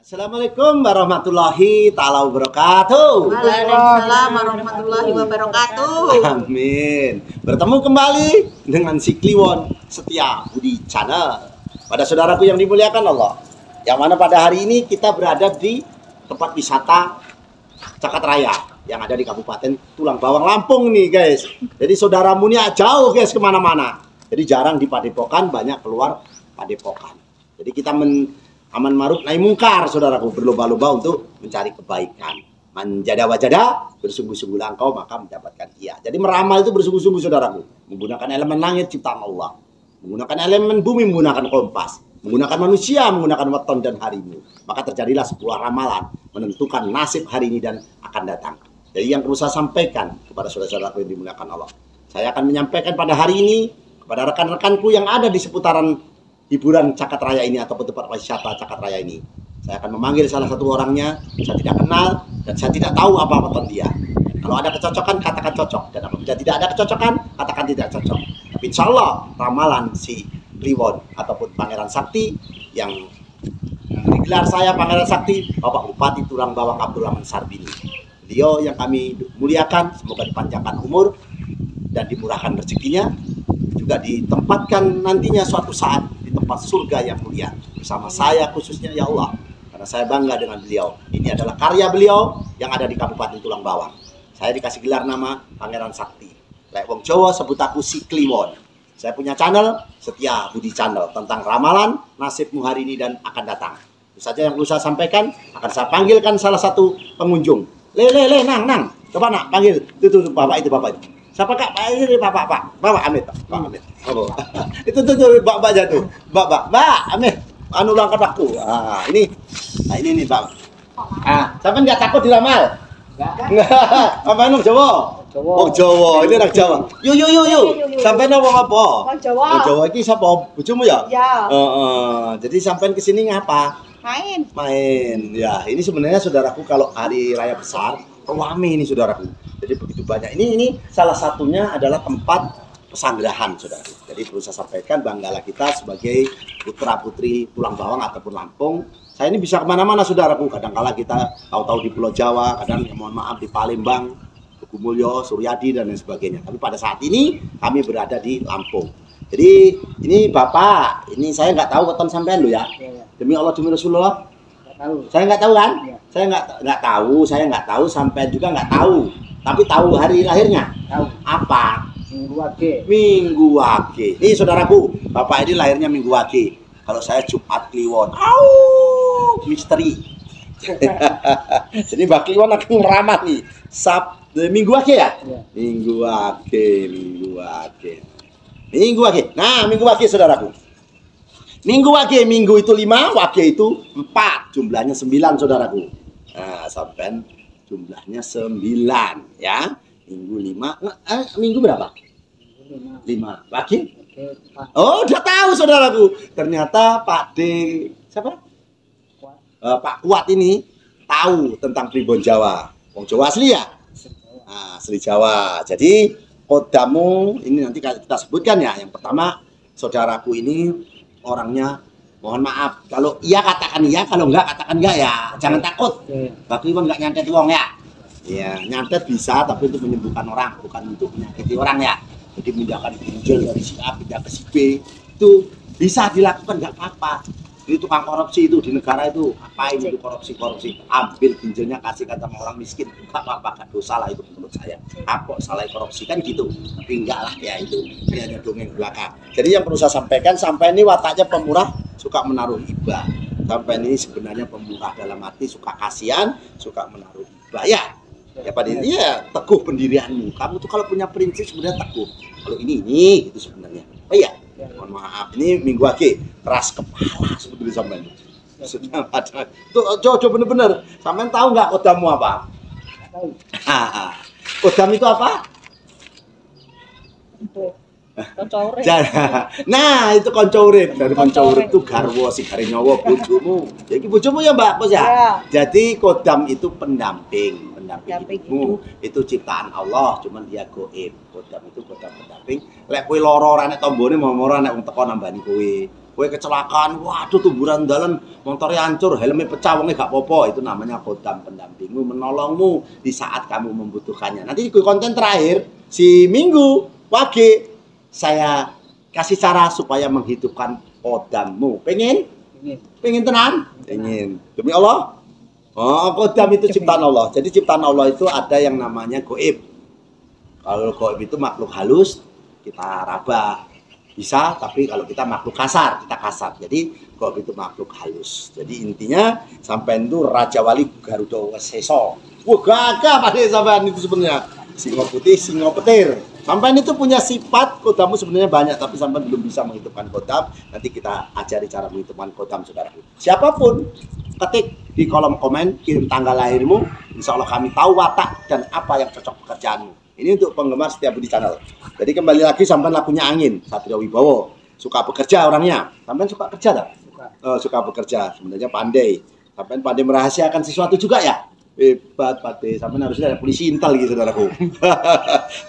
Assalamualaikum warahmatullahi ta'ala wabarakatuh. Waalaikumsalam warahmatullahi wabarakatuh. Amin. Bertemu kembali dengan si Kliwon Setia Budi Channel. Pada saudaraku yang dimuliakan Allah, yang mana pada hari ini kita berada di tempat wisata Cakat Raya yang ada di Kabupaten Tulang Bawang, Lampung nih guys. Jadi saudaramu nih jauh guys kemana-mana. Jadi jarang di Padepokan, banyak keluar Padepokan. Jadi kita aman ma'ruf nahi mungkar, saudaraku, berlomba-lomba untuk mencari kebaikan. Manjada wajada, bersungguh-sungguhlah engkau maka mendapatkan ia. Jadi meramal itu bersungguh-sungguh, saudaraku, menggunakan elemen langit ciptaan Allah, menggunakan elemen bumi, menggunakan kompas, menggunakan manusia, menggunakan weton dan harimu. Maka terjadilah sebuah ramalan menentukan nasib hari ini dan akan datang. Jadi yang perlu saya sampaikan kepada saudara-saudaraku yang dimuliakan Allah, saya akan menyampaikan pada hari ini kepada rekan-rekanku yang ada di seputaran hiburan Cakat Raya ini ataupun tempat wisata Cakat Raya ini. Saya akan memanggil salah satu orangnya, saya tidak kenal dan saya tidak tahu apa-apa tentang dia. Kalau ada kecocokan, katakan cocok, dan apabila tidak ada kecocokan, katakan tidak cocok. Tapi insya Allah ramalan si Kliwon ataupun Pangeran Sakti yang memberi gelar saya Pangeran Sakti, Bapak Bupati Tulang Bawang Abdul Rahman Sarbini. Beliau yang kami muliakan, semoga dipanjangkan umur dan dimurahkan rezekinya, juga ditempatkan nantinya suatu saat di tempat surga yang mulia bersama saya khususnya, ya Allah, karena saya bangga dengan beliau. Ini adalah karya beliau yang ada di Kabupaten Tulang Bawang. Saya dikasih gelar nama Pangeran Sakti. Lek wong Jawa sebut aku si Kliwon. Saya punya channel Setia Budi Channel tentang ramalan nasibmu hari ini dan akan datang. Itu saja yang perlu saya sampaikan. Akan saya panggilkan salah satu pengunjung. Le, nang. Coba nak panggil. Itu bapak itu. Siapa kak? Ini bapak Amit. Pak Amit. Oh. Itu bapak jatuh. Bapak Amit. Anu langkat aku. Ini nih Pak. Sampai nggak takut diramal? Enggak. Apa anu Jawa? Oh Jawa. Ini anak Jawa. Yuk. Sampai ngomong apa? Jawa. Oh Jawa ini siapa? Bojomu ya? Ya. Jadi sampai ke sini ngapa? Main. Ya, ini sebenarnya saudaraku kalau hari raya besar ramai ini saudaraku. Jadi begitu banyak. Ini salah satunya adalah tempat pesanggrahan saudaraku. Jadi perlu saya sampaikan, banggalah kita sebagai putra putri Tulang Bawang ataupun Lampung. Saya ini bisa kemana-mana saudaraku. Kadang-kala kita tahu-tahu di Pulau Jawa, kadang ya mohon maaf di Palembang, Tugumulyo, Suryadi dan lain sebagainya. Tapi pada saat ini kami berada di Lampung. Jadi ini Bapak, ini saya nggak tahu weton sampean lo ya. Demi Allah demi Rasulullah. Saya nggak tahu kan? Ya. Saya nggak tahu, sampai juga nggak tahu. Tapi tahu hari lahirnya. Tahu. Apa? Minggu Wage. Ini saudaraku, Bapak ini lahirnya Minggu Wage. Kalau saya Jumat Kliwon. Misteri. Jadi Mbak Kliwon akan meramal nih. Minggu Wage ya? Ya. Minggu Wage. Nah, Minggu Wage saudaraku. Minggu Wage, minggu itu 5, Wage itu 4, jumlahnya 9 saudaraku. Nah, sampai jumlahnya 9 ya. Minggu 5, minggu berapa? 5. Wage? Oh, udah tahu saudaraku. Ternyata Pak D, siapa? Pak Kuat ini tahu tentang Pribon Jawa. Wong Jawa asli ya? Nah, asli Jawa. Jadi kodamu ini nanti kita sebutkan ya. Yang pertama, saudaraku ini orangnya, mohon maaf, kalau iya katakan iya, kalau enggak katakan enggak ya. Jangan takut. Mbak Kliwon enggak nyantet wong ya. Iya, nyantet bisa, tapi untuk menyembuhkan orang, bukan untuk menyakiti orang ya. Jadi memindahkan ginjal dari si A pindah ke si B itu bisa dilakukan, enggak apa-apa. Jadi tukang korupsi itu di negara itu apain itu korupsi, ambil ginjalnya kasihkan sama orang miskin, enggak apa-apa, enggak dosa lah itu menurut saya. Apa salah korupsi kan gitu, tapi enggak lah ya itu, ini hanya dongeng belaka. Jadi yang perlu saya sampaikan, sampai ini wataknya pemurah, suka menaruh hibah. Sampai ini sebenarnya pemurah dalam arti suka kasihan, suka menaruh hibah ya. Ya Pak Diri, ya teguh pendirianmu. Kamu tuh kalau punya prinsip sebenarnya teguh. Kalau ini gitu sebenarnya. Oh iya. Mohon maaf, ini Minggu Wage keras kepala sebetulnya sampean. Maksudnya ada itu bener-bener. Sampean tahu nggak kodammu apa? Tahu. Kodam itu apa? Konco. Nah, itu konco urip. Dari konco urip itu garwa sigare nyawa bojomu. Ya iki bojomu ya, Mbak, Bos ya? Jadi kodam itu pendamping hidupmu. Itu ciptaan Allah, cuman dia gaib. Kodam itu kodam pendamping. Lek kowe lara ora nek tombone moro nek wong teko nambani kowe. kowe kecelakaan, waduh tuburan dalan, motornya hancur, helmnya pecah, wongnya gak apa-apa. Itu namanya kodam pendampingmu, menolongmu di saat kamu membutuhkannya. Nanti di konten terakhir, si Minggu Wage, saya kasih cara supaya menghidupkan kodammu. Pengen? Pengen tenang? Pengen. Demi Allah? Oh, kodam itu ciptaan Allah. Jadi ciptaan Allah itu ada yang namanya goib. Kalau goib itu makhluk halus, kita raba. Bisa, tapi kalau kita makhluk kasar, kita kasar. Jadi goib itu makhluk halus. Jadi intinya sampean itu Raja Wali Garuda Seso. Wah gagah pada sampean itu sebenarnya. Singo putih, singo petir. Sampean itu punya sifat, kodammu sebenarnya banyak, tapi sampean belum bisa menghidupkan kodam. Nanti kita ajari cara menghidupkan kodam, saudaraku. Siapapun, ketik di kolom komen, kirim tanggal lahirmu. Insya Allah kami tahu watak dan apa yang cocok pekerjaanmu. Ini untuk penggemar Setia Budi Channel. Jadi kembali lagi sampean lakunya angin, Satrio Wibowo. Suka bekerja orangnya. Sampean suka kerja tak? Suka bekerja. Sebenarnya pandai. Sampean pandai merahasiakan sesuatu juga ya? Hebat pandai. Sampean harusnya ada polisi intel gitu saudaraku.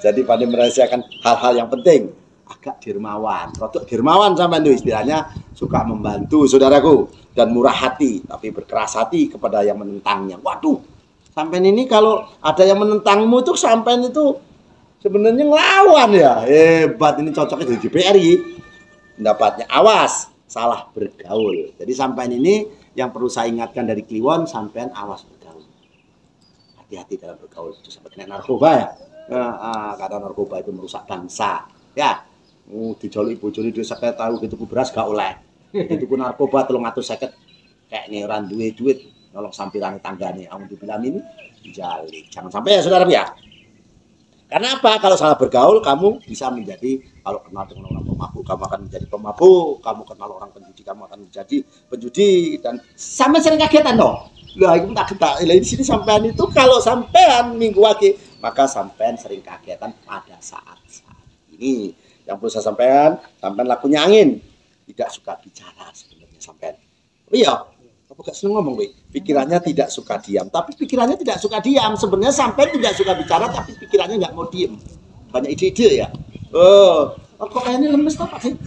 Jadi pandai merahasiakan hal-hal yang penting. Agak dermawan. Rodok dermawan sampean itu istilahnya suka membantu saudaraku dan murah hati, tapi berkeras hati kepada yang menentangnya. Waduh. Sampean ini kalau ada yang menentangmu itu sampean itu sebenarnya ngelawan ya. Hebat, ini cocoknya jadi DPRI. Pendapatnya awas salah bergaul. Jadi sampean ini yang perlu saya ingatkan dari Kliwon, sampean awas bergaul. Hati-hati dalam bergaul, itu sampai kena narkoba ya. Karena narkoba itu merusak bangsa. Ya. Dijoli bojone dhewe sakit tahu gitu beras gak oleh. Itu ku narkoba 350 kayak nih orang duit nolong sampiran tanggane, kamu dibilang ini dijali. Jangan sampai ya saudara ya. Karena apa? Kalau salah bergaul, kamu bisa menjadi, kalau kenal dengan orang pemabuk, kamu akan menjadi pemabuk. Kamu kenal orang penjudi, kamu akan menjadi penjudi. Dan sampai sering kagetan dong. Lah, itu tak ketak. Di sini sampean itu kalau sampean Minggu Wage, maka sampean sering kagetan pada saat-saat ini. Yang perlu saya sampean lakunya angin. Tidak suka bicara sebenarnya sampean. Iya. Aku gak seneng ngomong, Wei. Pikirannya tidak suka diam. Tapi pikirannya tidak suka diam. Sebenarnya sampai tidak suka bicara, tapi pikirannya nggak mau diam. Banyak ide-ide ya. Kok kayaknya lemes tuh Pak sih?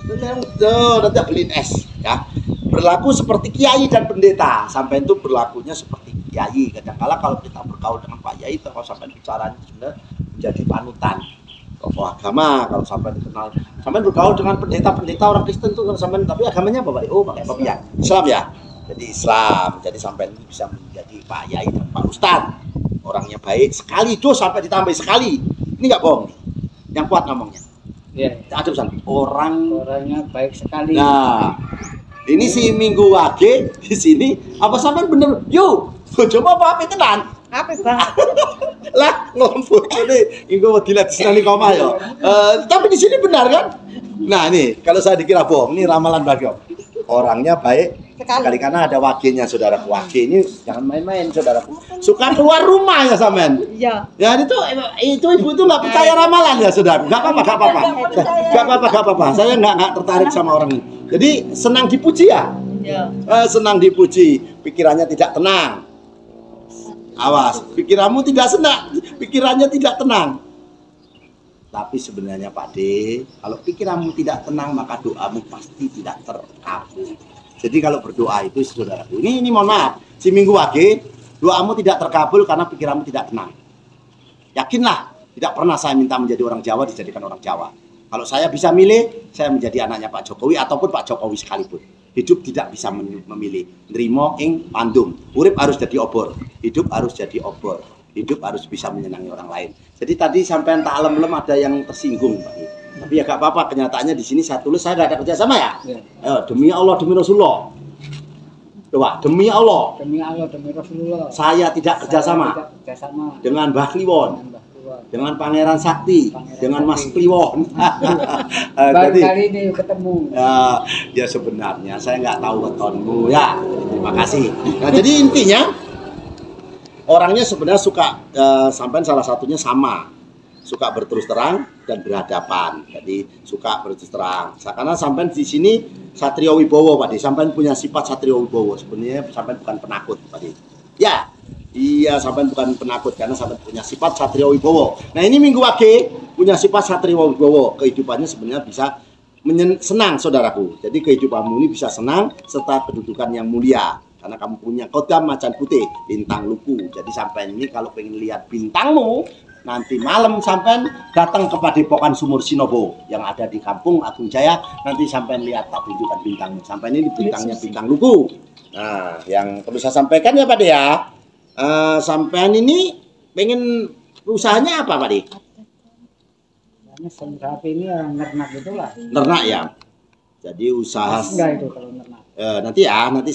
Nanti beliin es. Ya. Berlaku seperti kiai dan pendeta. Sampai itu berlakunya seperti kiai. Kadang-kala kalau kita bergaul dengan Pak Yai, kalau sampai bicaranya sebenarnya menjadi panutan. Tokoh agama, kalau sampai dikenal, sampai bergaul dengan pendeta orang Kristen tuh, sampai tapi agamanya apa Pak? Oh, pakai apa ya? Islam ya. Jadi Islam, jadi sampai ini bisa menjadi Pak Yai dan Pak Ustadz. Orangnya baik sekali, sampai ditambah sekali. Ini nggak bohong nih, yang kuat ngomongnya. Iya. Ada pesan. Orangnya baik sekali. Nah, ini si Minggu Wage di sini. Apa sampai bener? Yuk, coba apa tenan? Apa bang? Lah ngomong ini, Minggu dilihat di sini koma ya. Tapi di sini benar kan? Nah ini, kalau saya dikira bohong, ini ramalan bagi om. Orangnya baik sekali karena ada wagenya saudaraku. Wage ini jangan main-main saudaraku. Suka keluar rumah ya samen. Iya. Ya itu ibu itu nggak percaya ramalan ya saudara. Nggak apa-apa. Saya nggak tertarik sama orang ini. Jadi senang dipuji ya. Iya. Senang dipuji. Pikirannya tidak tenang. Awas, pikiranmu tidak senang. Pikirannya tidak tenang. Tapi sebenarnya Pak D, kalau pikiranmu tidak tenang maka doamu pasti tidak terkabul. Jadi kalau berdoa itu saudaraku, ini mohon maaf, si Minggu Wage, doamu tidak terkabul karena pikiranmu tidak tenang. Yakinlah, tidak pernah saya minta menjadi orang Jawa dijadikan orang Jawa. Kalau saya bisa milih, saya menjadi anaknya Pak Jokowi ataupun Pak Jokowi sekalipun. Hidup tidak bisa memilih. Nrimo ing pandum. Urip harus jadi obor. Hidup harus jadi obor. Hidup harus bisa menyenangi orang lain. Jadi tadi sampai tak lem-lem ada yang tersinggung, Pak. Tapi ya gak apa-apa, kenyataannya di sini saya tulis saya gak ada kerjasama ya. Demi Allah, demi Rasulullah. Coba, demi Allah. Demi Allah, demi Rasulullah. Saya tidak kerjasama dengan Mbah Kliwon, dengan Pangeran Sakti, dengan Mas Kliwon. Baru kali ini ketemu. Ya sebenarnya saya nggak tahu wetonmu ya. Terima kasih. Nah jadi intinya orangnya sebenarnya suka sampai salah satunya sama. Suka berterus terang dan berhadapan. Jadi suka berterus terang. Karena sampai di sini Satrio Wibowo, Pak. Sampai punya sifat Satrio Wibowo. Sebenarnya sampai bukan penakut, Pak. Ya, iya sampai bukan penakut karena sampai punya sifat Satrio Wibowo. Nah ini Minggu Wage punya sifat Satrio Wibowo. Kehidupannya sebenarnya bisa senang saudaraku. Jadi kehidupanmu ini bisa senang serta kedudukan yang mulia. Karena kamu punya kodam macan putih, bintang luku. Jadi sampai ini kalau pengen lihat bintangmu, nanti malam sampai datang ke Padepokan Sumur Sinobo yang ada di Kampung Agung Jaya. Nanti sampai lihat tak tunjukkan bintangmu. Sampai ini bintangnya bintang luku. Nah, yang perlu saya sampaikan ya Pak De ya. Sampean ini pengen usahanya apa Pak De? Sapi ini yang ternak itulah. Ternak ya. Jadi usaha. Enggak itu kalau ternak. Nanti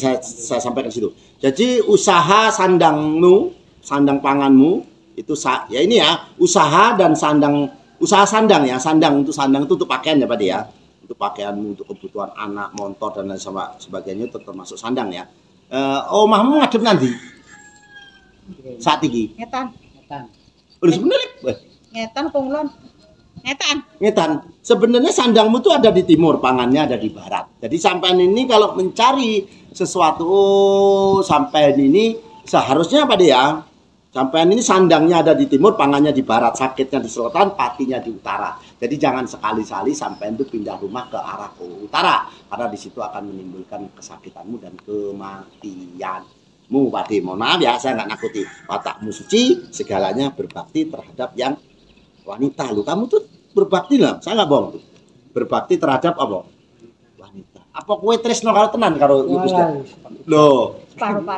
saya sampaikan situ. Jadi usaha sandangmu, sandang panganmu itu ya ini ya, usaha dan sandang, usaha sandang ya, sandang untuk itu untuk pakaian ya Pak De ya. Untuk pakaianmu, untuk kebutuhan anak, motor dan lain sebagainya itu termasuk sandang ya. Omahmu ngadep nanti. Saat ini. Ngetan. Udah sebenarnya. Ngetan kumulon. Ngetan. Sebenarnya sandangmu tuh ada di timur, pangannya ada di barat. Jadi sampean ini kalau mencari sesuatu, sampean ini seharusnya apa deh ya? Sampean ini sandangnya ada di timur, pangannya di barat, sakitnya di selatan, patinya di utara. Jadi jangan sekali-kali sampean itu pindah rumah ke arah ke utara, karena di situ akan menimbulkan kesakitanmu dan kematianmu. Pak De, mohon maaf ya, saya nggak nakuti. Watakmu suci, segalanya berbakti terhadap yang wanita. Lu kamu tuh berbakti lah, saya nggak bohong tuh. Berbakti terhadap apa? Wanita. Apa kue tresno kalau tenan kalau loh.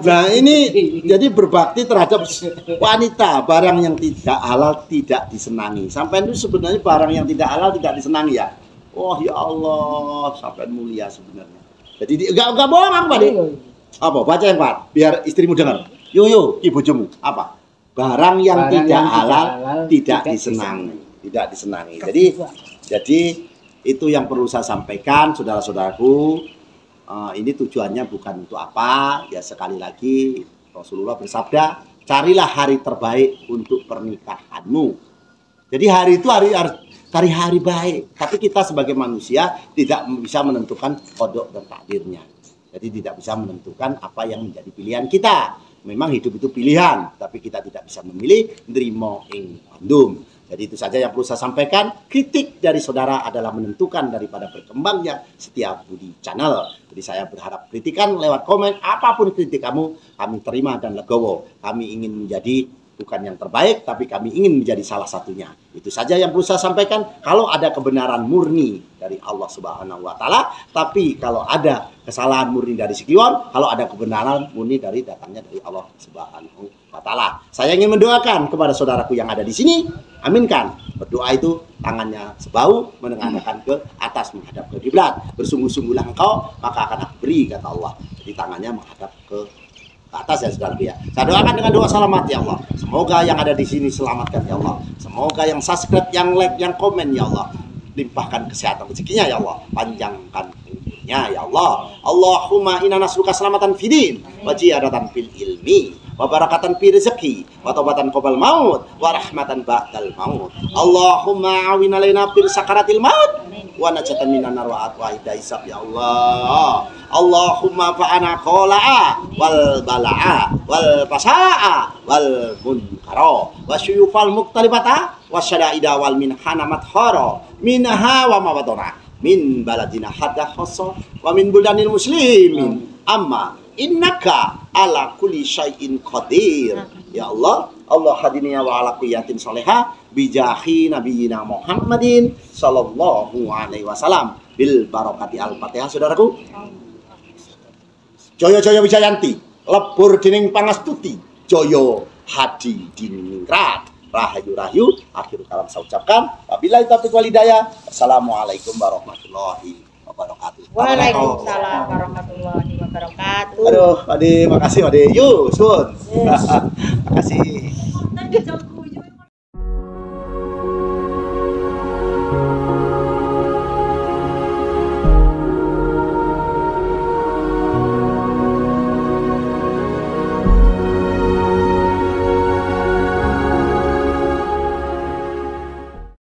Nah ini jadi berbakti terhadap wanita, barang yang tidak halal tidak disenangi. Sampai itu sebenarnya barang yang tidak halal tidak disenangi ya. Oh ya Allah, sampai mulia sebenarnya. Jadi enggak bohong aku Pak De. Apa? Baca yang Pak, biar istrimu dengar. Yo, bojomu apa? Barang yang tidak halal tidak disenangi. Jadi itu yang perlu saya sampaikan, saudara-saudaraku. Ini tujuannya bukan untuk apa. Ya sekali lagi Rasulullah bersabda, carilah hari terbaik untuk pernikahanmu. Jadi hari itu hari baik. Tapi kita sebagai manusia tidak bisa menentukan kodok dan takdirnya. Jadi tidak bisa menentukan apa yang menjadi pilihan kita. Memang hidup itu pilihan, tapi kita tidak bisa memilih nrimo ing kondum. Jadi itu saja yang perlu saya sampaikan. Kritik dari saudara adalah menentukan daripada berkembangnya Setia Budi Channel. Jadi saya berharap kritikan lewat komen, apapun kritik kamu, kami terima dan legowo. Kami ingin menjadi bukan yang terbaik, tapi kami ingin menjadi salah satunya. Itu saja yang perlu saya sampaikan. Kalau ada kebenaran murni dari Allah Subhanahu wa Ta'ala, tapi kalau ada kesalahan murni dari Sikliwon, kalau ada kebenaran murni dari datangnya dari Allah Subhanahu wa Ta'ala. Saya ingin mendoakan kepada saudaraku yang ada di sini, aminkan. Berdoa itu tangannya sebau, menengadahkan ke atas menghadap ke kiblat. Bersungguh-sungguhlah engkau, maka akan aku beri, kata Allah. Jadi tangannya menghadap ke atas ya saudara ya. Saya doakan dengan doa selamat ya Allah. Semoga yang ada di sini selamatkan ya Allah. Semoga yang subscribe, yang like, yang komen ya Allah. Limpahkan kesehatan rezekinya ya Allah. Panjangkan umurnya ya Allah. Allahumma inna nas'aluka selamatan fidin wa ziyadatan fil ilmi wa barakatan fi rezeki wa taubatan qabal maut wa rahmatan ba'dal maut. Allahumma awin alaina fil sakaratil maut wa najatan minan nar wa atwa hisab ya Allah. Allahumma fa'ana qola'a wal bala'a wal pasa'a wal munkara wa syuyufal muqtalibata wa syada'ida wal minhana mathara minha wa mawadona min baladina hadda khosso wa min buldanil muslimin amma innaka ala kulli syai'in qadir ya Allah. Allah hadiniya wa ala qiyatin soleha bijahi nabiyina Muhammadin sallallahu alaihi wasallam bil barakati al-fatihah. Saudaraku, Joyo Wijayanti lebur dining pangastuti Joyo hadi diningrat rahayu akhir kalam saya ucapkan wabillahi taufiq wal hidayah. Assalamualaikum warahmatullahi wabarakatuh. Waalaikumsalam warahmatullahi wabarakatuh. Aduh, Pak De, makasih Pak De. Yuk, sun. Makasih.